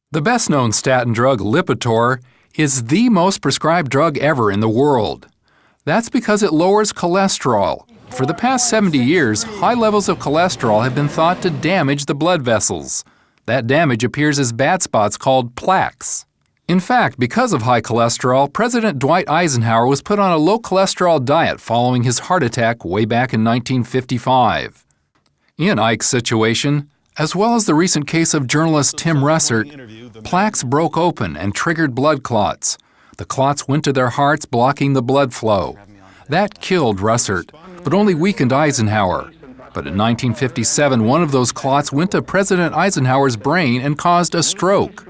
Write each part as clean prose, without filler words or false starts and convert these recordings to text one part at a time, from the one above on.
The best-known statin drug, Lipitor, is the most prescribed drug ever in the world. That's because it lowers cholesterol. For the past 70 years, high levels of cholesterol have been thought to damage the blood vessels. That damage appears as bad spots called plaques. In fact, because of high cholesterol, President Dwight Eisenhower was put on a low-cholesterol diet following his heart attack way back in 1955. In Ike's situation, as well as the recent case of journalist Tim Russert, plaques broke open and triggered blood clots. The clots went to their hearts, blocking the blood flow. That killed Russert, but only weakened Eisenhower. But in 1957, one of those clots went to President Eisenhower's brain and caused a stroke.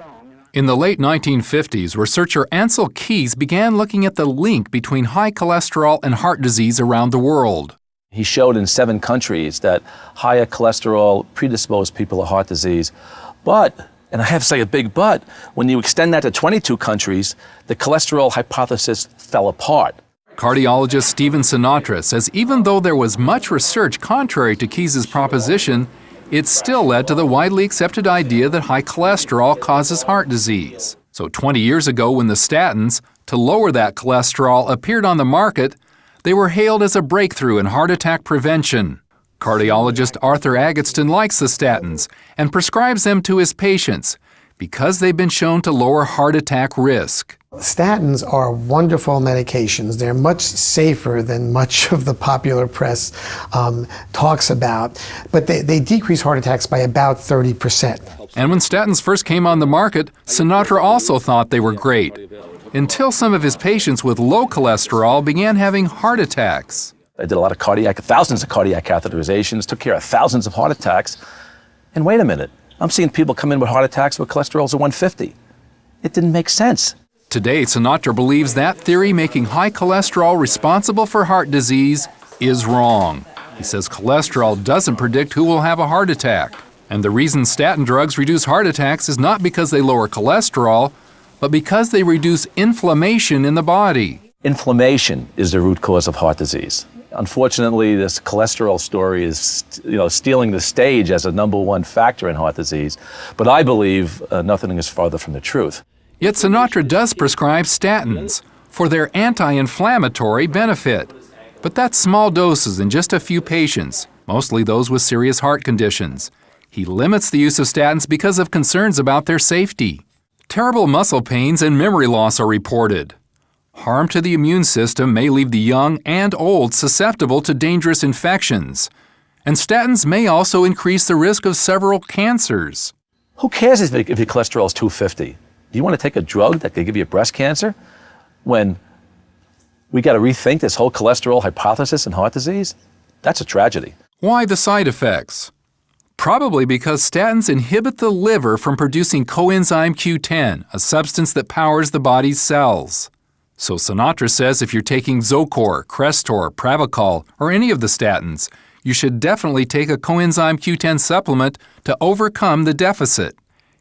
In the late 1950s, researcher Ansel Keys began looking at the link between high cholesterol and heart disease around the world. He showed in 7 countries that higher cholesterol predisposed people to heart disease. But, and I have to say a big but, when you extend that to 22 countries, the cholesterol hypothesis fell apart. Cardiologist Stephen Sinatra says even though there was much research contrary to Keys's proposition, it still led to the widely accepted idea that high cholesterol causes heart disease. So 20 years ago, when the statins, to lower that cholesterol, appeared on the market, they were hailed as a breakthrough in heart attack prevention. Cardiologist Arthur Agatston likes the statins and prescribes them to his patients because they've been shown to lower heart attack risk. Statins are wonderful medications. They're much safer than much of the popular press talks about, but they decrease heart attacks by about 30%. And when statins first came on the market, Sinatra also thought they were great, until some of his patients with low cholesterol began having heart attacks. I did a lot of thousands of cardiac catheterizations, took care of thousands of heart attacks, and wait a minute, I'm seeing people come in with heart attacks with cholesterols of 150. It didn't make sense. Today, Sinatra believes that theory making high cholesterol responsible for heart disease is wrong. He says cholesterol doesn't predict who will have a heart attack. And the reason statin drugs reduce heart attacks is not because they lower cholesterol, but because they reduce inflammation in the body. Inflammation is the root cause of heart disease. Unfortunately, this cholesterol story is stealing the stage as a #1 factor in heart disease. But I believe nothing is farther from the truth. Yet Sinatra does prescribe statins for their anti-inflammatory benefit. But that's small doses in just a few patients, mostly those with serious heart conditions. He limits the use of statins because of concerns about their safety. Terrible muscle pains and memory loss are reported. Harm to the immune system may leave the young and old susceptible to dangerous infections. And statins may also increase the risk of several cancers. Who cares if your cholesterol is 250? Do you want to take a drug that could give you breast cancer when we got to rethink this whole cholesterol hypothesis in heart disease? That's a tragedy. Why the side effects? Probably because statins inhibit the liver from producing coenzyme Q10, a substance that powers the body's cells. So Sinatra says if you're taking Zocor, Crestor, Pravachol, or any of the statins, you should definitely take a coenzyme Q10 supplement to overcome the deficit.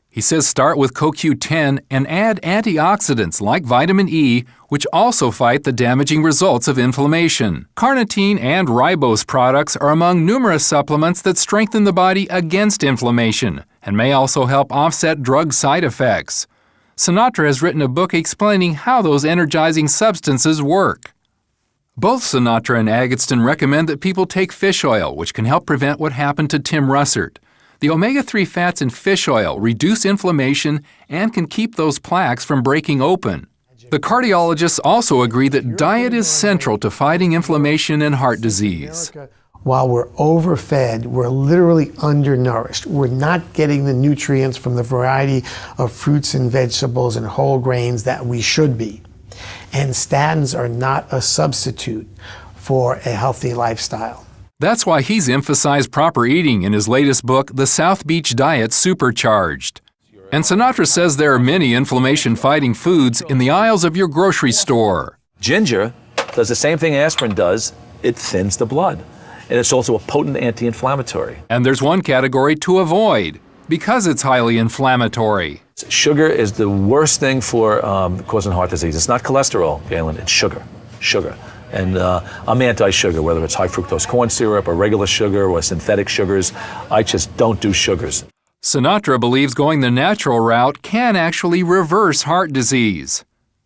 He says start with CoQ10 and add antioxidants like vitamin E, which also fight the damaging results of inflammation. Carnitine and ribose products are among numerous supplements that strengthen the body against inflammation and may also help offset drug side effects. Sinatra has written a book explaining how those energizing substances work. Both Sinatra and Agatston recommend that people take fish oil, which can help prevent what happened to Tim Russert. The omega-3 fats in fish oil reduce inflammation and can keep those plaques from breaking open. The cardiologists also agree that diet is central to fighting inflammation and heart disease. While we're overfed, we're literally undernourished. We're not getting the nutrients from the variety of fruits and vegetables and whole grains that we should be. And statins are not a substitute for a healthy lifestyle. That's why he's emphasized proper eating in his latest book, The South Beach Diet Supercharged. And Sinatra says there are many inflammation-fighting foods in the aisles of your grocery store. Ginger does the same thing aspirin does. It thins the blood. And it's also a potent anti-inflammatory. And there's one category to avoid because it's highly inflammatory. Sugar is the worst thing for causing heart disease. It's not cholesterol, Galen, it's sugar. Sugar. And I'm anti-sugar, whether it's high fructose corn syrup or regular sugar or synthetic sugars. I just don't do sugars. Sinatra believes going the natural route can actually reverse heart disease,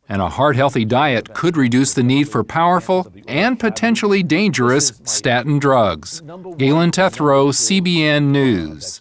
and a heart-healthy diet could reduce the need for powerful and potentially dangerous statin drugs. Galen Tethrow, CBN News.